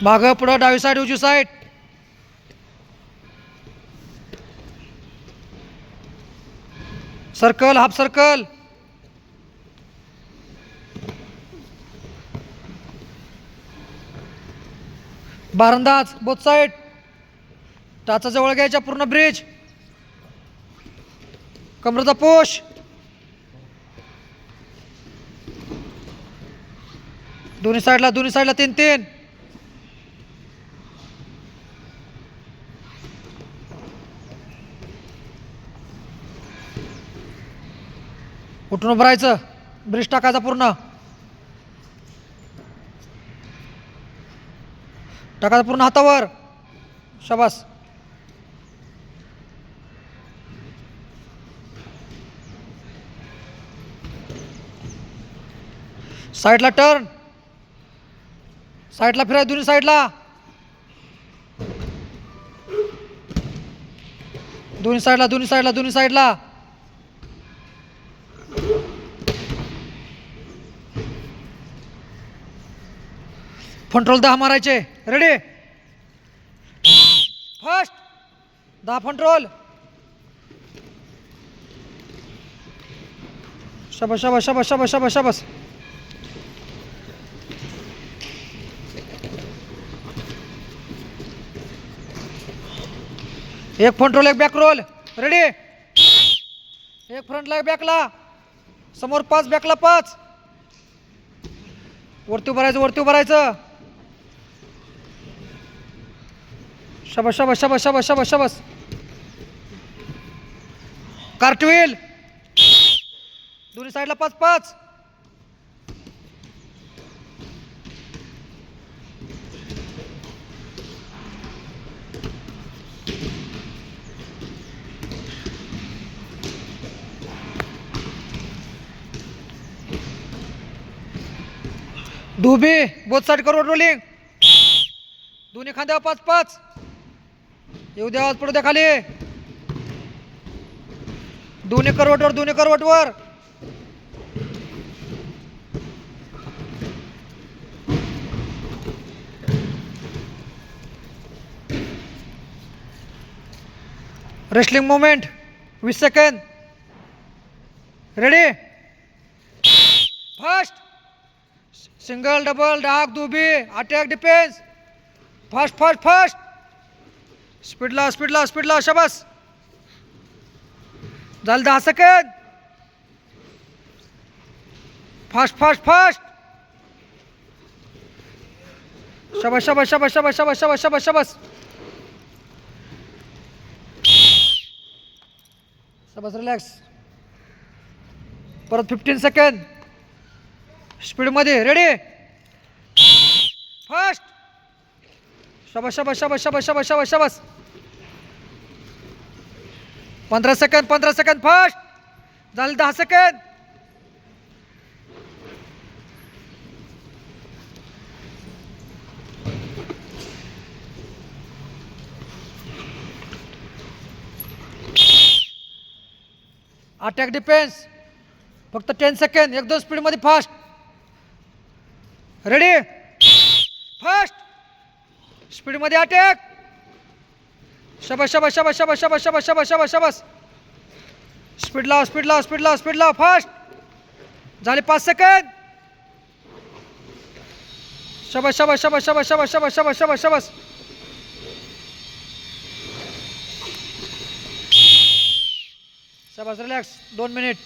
मागं पुढं डावी साईड उजवी साईड. Circle half circle. बारंदाज बोथ साईड. टाचा जवळ घ्यायच्या पूर्ण ब्रिज. कमरेचा पुश. दोन्ही साईडला 3-3. उठून उभं राहायचं. ब्रिज टाकायचा पूर्ण. टाकायचा पूर्ण हातावर. शाबास. साईडला टर्न. साईडला फिराय दोन्ही साईडला. दोन्ही साईडला. फंट्रोल 10 मारायचे. रेडी. फर्स्ट 10 फंट्रोल. शाबास. एक फ्रंट रोल एक बॅक रोल. रेडी. एक फ्रंटला एक बॅकला. समोर 5 बॅकला 5. वरती उभं राहायचं. शाबास. कार्टविल. दोन्ही साईडला 5-5. धुबी बोथ साईड करवट रोलिंग. दोन्ही खांद्यावर 5-5. येऊ द्या आवाज पडू द्या खाली. दोन्ही करवटवर. Wrestling movement 20 second. Ready. First. Single double डाग दुबी अटॅक डिफेन्स. फास्ट. स्पीडला. शाबास. झालं 10 सेकंद. फास्ट. शाबास. रिलॅक्स. परत 15 सेकंद. स्पीड मध्ये. रेडी. फास्ट. शाबास. 15 सेकंद. फास्ट. झालं 10 सेकंद. अटॅक डिफेन्स फक्त 10 सेकंद. 1-2 स्पीड मध्ये फास्ट. रेडी. फास्ट. स्पीड मध्ये अटॅक. शाबास. स्पीड लाव. फास्ट. झाले 5 सेकंद. शाबास. रिलॅक्स. 2 मिनिट.